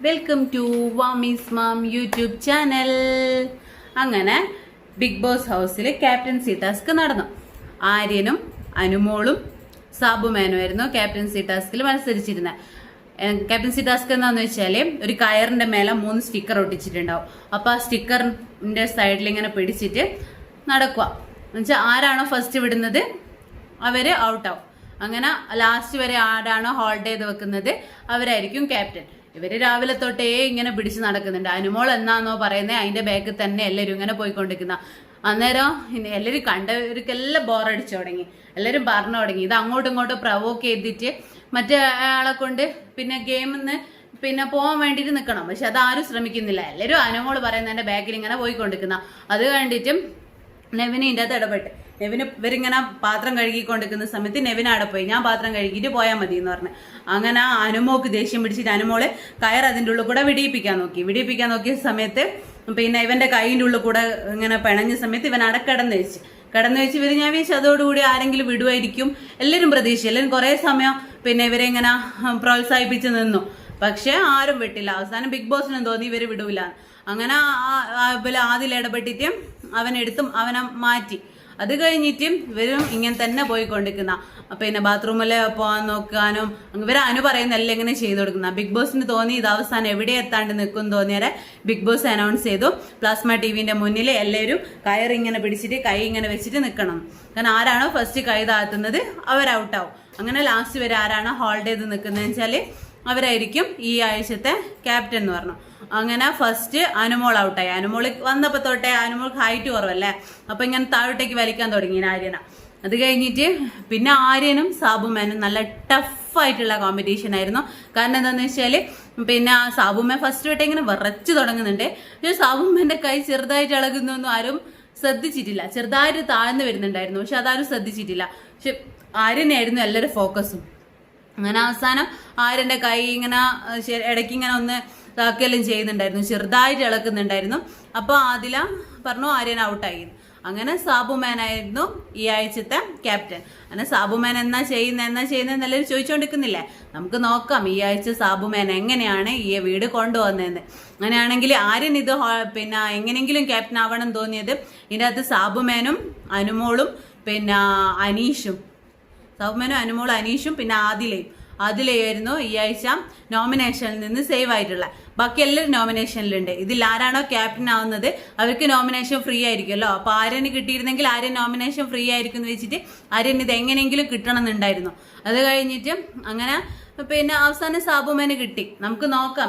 Welcome to വാമീസ് ma'am YouTube channel. അങ്ങനെ Bigg Boss ഹൗസിൽ ക്യാപ്റ്റൻസി ടാസ്ക് നടന്നു. ആര്യനും അനുമോളും സാബുമാനുമായിരുന്നു ക്യാപ്റ്റൻസി ടാസ്കിൽ മത്സരിച്ചിരുന്നത്. ക്യാപ്റ്റൻസി ടാസ്ക് എന്താണെന്ന് വെച്ചാൽ ഒരു കയറിന്റെ മേലെ 3 സ്റ്റിക്കർ ഒട്ടിച്ചിട്ടുണ്ടാവും. അപ്പോൾ ആ സ്റ്റിക്കറിന്റെ സൈഡിൽ ഇങ്ങനെ പിടിച്ചിട്ട് നടക്കുക. എന്നുവെച്ചാൽ ആരാണോ ഫസ്റ്റ് വിടുന്നത് അവര് ഔട്ടാവും. അങ്ങനെ ലാസ്റ്റ് വരെ ആരാണോ ഹോൾഡ് ചെയ്ത് വെക്കുന്നത് അവരായിരിക്കും ക്യാപ്റ്റൻ. ഇവര് രാവിലെ തൊട്ടേ ഇങ്ങനെ പിടിച്ച് നടക്കുന്നുണ്ട്. അനുമോൾ എന്നാന്നോ പറയുന്നത് അതിന്റെ ബാക്കിൽ തന്നെ എല്ലാവരും ഇങ്ങനെ പോയിക്കൊണ്ടിരിക്കുന്ന. അന്നേരം എല്ലാവരും കണ്ടവർക്കെല്ലാം ബോറടിച്ചു തുടങ്ങി. എല്ലാവരും പറഞ്ഞു തുടങ്ങി ഇത് അങ്ങോട്ടും ഇങ്ങോട്ടും പ്രവോക്ക് ചെയ്തിട്ട് മറ്റേ ആളെ കൊണ്ട് പിന്നെ ഗെയിമിന്ന് പിന്നെ പോകാൻ വേണ്ടിയിട്ട് നിൽക്കണം. പക്ഷെ അതാരും ശ്രമിക്കുന്നില്ല. എല്ലാവരും അനുമോൾ പറയുന്നതിന്റെ ബാക്കിൽ ഇങ്ങനെ പോയിക്കൊണ്ടിരിക്കുന്ന. അത് കണ്ടിട്ടും നെവിന് ഇതിൻ്റെ അകത്ത് ഇടപെട്ട് നെവിന് ഇവരിങ്ങനെ പാത്രം കഴുകിക്കൊണ്ടിരിക്കുന്ന സമയത്ത് നെവിന് അവിടെ പോയി ഞാൻ പാത്രം കഴുകിയിട്ട് പോയാൽ മതി എന്ന് പറഞ്ഞു. അങ്ങനെ അനുമോക്ക് ദേഷ്യം പിടിച്ചിട്ട് അനുമോള് കയർ അതിൻ്റെ ഉള്ളിൽ കൂടെ വിടിയിപ്പിക്കാൻ നോക്കിയ സമയത്ത് പിന്നെ ഇവന്റെ കൈൻ്റെ ഉള്ളിൽ കൂടെ ഇങ്ങനെ പിണഞ്ഞ സമയത്ത് ഇവൻ അവിടെ കിടന്നു വെച്ച് ഇവര് ഞാൻ വിചാരിച്ചു അതോടുകൂടി ആരെങ്കിലും വിടുമായിരിക്കും. എല്ലാവരും പ്രതീക്ഷിച്ചു. എല്ലാവരും കുറേ സമയം പിന്നെ ഇവരെ ഇങ്ങനെ പ്രോത്സാഹിപ്പിച്ച് നിന്നു. പക്ഷെ ആരും വിട്ടില്ല. അവസാനം ബിഗ് ബോസിനും തോന്നി ഇവര് വിടൂല. അങ്ങനെ ആദ്യം ഇടപെട്ടിട്ട് അവനെ മാറ്റി. അത് കഴിഞ്ഞിട്ട് ഇവരും ഇങ്ങനെ തന്നെ പോയിക്കൊണ്ടിരിക്കുന്ന പിന്നെ ബാത്റൂമിൽ പോകാൻ നോക്കാനും ഇവരെ അനു പറയുന്നതെല്ലാം ഇങ്ങനെ ചെയ്തു കൊടുക്കുന്ന. ബിഗ് ബോസിന് തോന്നി ഇത് അവസാനം എവിടെ എത്താണ്ട് നിൽക്കും തോന്നിയാരെ ബിഗ് ബോസ് അനൗൺസ് ചെയ്തു പ്ലാസ്മ ടിവിന്റെ മുന്നിൽ എല്ലാവരും കയറിങ്ങനെ പിടിച്ചിട്ട് കൈ ഇങ്ങനെ വെച്ചിട്ട് നിൽക്കണം. കാരണം ആരാണോ ഫസ്റ്റ് കൈ താഴ്ത്തുന്നത് അവർ ഔട്ടാവും. അങ്ങനെ ലാസ്റ്റ് വരെ ആരാണോ ഹോൾഡ് ചെയ്ത് നിൽക്കുന്നതെന്ന് വെച്ചാൽ അവരായിരിക്കും ഈ ആഴ്ചത്തെ ക്യാപ്റ്റൻ എന്ന് പറഞ്ഞു. അങ്ങനെ ഫസ്റ്റ് അനുമോൾ ഔട്ടായി. അനുമോൾ വന്നപ്പോൾ തൊട്ടേ അനുമോൾക്ക് ഹൈറ്റ് കുറവല്ലേ, അപ്പൊ ഇങ്ങനെ താഴോട്ടേക്ക് വലിക്കാൻ തുടങ്ങി ആര്യന. അത് കഴിഞ്ഞിട്ട് പിന്നെ ആര്യനും സാബുമാനും നല്ല ടഫായിട്ടുള്ള കോമ്പറ്റീഷൻ ആയിരുന്നു. കാരണം എന്താണെന്ന് വെച്ചാൽ പിന്നെ സാബുമാൻ ഫസ്റ്റ് തൊട്ടേ ഇങ്ങനെ വിറച്ചു തുടങ്ങുന്നുണ്ട്. പക്ഷെ സാബുമാന്റെ കൈ ചെറുതായിട്ട് ഇളകുന്നൊന്നും ആരും ശ്രദ്ധിച്ചിട്ടില്ല. ചെറുതായിട്ട് താഴ്ന്നു വരുന്നുണ്ടായിരുന്നു, പക്ഷെ അതാരും ശ്രദ്ധിച്ചിട്ടില്ല. പക്ഷെ ആര്യനായിരുന്നു എല്ലാവരും ഫോക്കസും. അങ്ങനെ അവസാനം ആര്യന്റെ കൈ ഇങ്ങനെ ഇടയ്ക്ക് ഇങ്ങനെ ഒന്ന് ഇതാക്കെല്ലാം ചെയ്യുന്നുണ്ടായിരുന്നു, ചെറുതായിട്ട് ഇളക്കുന്നുണ്ടായിരുന്നു. അപ്പോൾ ആദില പറഞ്ഞു ആര്യൻ ഔട്ടായി. അങ്ങനെ സാബുമാനായിരുന്നു ഈ ആഴ്ചത്തെ ക്യാപ്റ്റൻ. അങ്ങനെ സാബുമാൻ എന്നാ ചെയ്യുന്നത് എല്ലാവരും ചോദിച്ചുകൊണ്ടിരിക്കുന്നില്ലേ. നമുക്ക് നോക്കാം ഈ ആഴ്ച സാബുമാൻ എങ്ങനെയാണ് ഈ വീട് കൊണ്ടുവന്നതെന്ന്. അങ്ങനെയാണെങ്കിൽ ആര്യൻ ഇത് പിന്നെ എങ്ങനെയെങ്കിലും ക്യാപ്റ്റൻ ആവണം തോന്നിയത് ഇതിൻ്റെ അകത്ത് സാബുമാനും അനുമോളും പിന്നെ അനീഷും പിന്നെ ആദിലയായിരുന്നു ഈ ആഴ്ച നോമിനേഷനിൽ നിന്ന് സേവ് ആയിട്ടുള്ള. ബാക്കി എല്ലാവരും നോമിനേഷനിലുണ്ട്. ഇതിൽ ആരാണോ ക്യാപ്റ്റൻ ആവുന്നത് അവർക്ക് നോമിനേഷൻ ഫ്രീ ആയിരിക്കുമല്ലോ. അപ്പൊ ആര്യന് കിട്ടിയിരുന്നെങ്കിൽ ആര്യൻ നോമിനേഷൻ ഫ്രീ ആയിരിക്കും എന്ന് വെച്ചിട്ട് ആര്യൻ ഇത് എങ്ങനെയെങ്കിലും കിട്ടണം എന്നുണ്ടായിരുന്നു. അത് കഴിഞ്ഞിട്ട് അങ്ങനെ പിന്നെ അവസാനം സാബുമാന് കിട്ടി. നമുക്ക് നോക്കാം.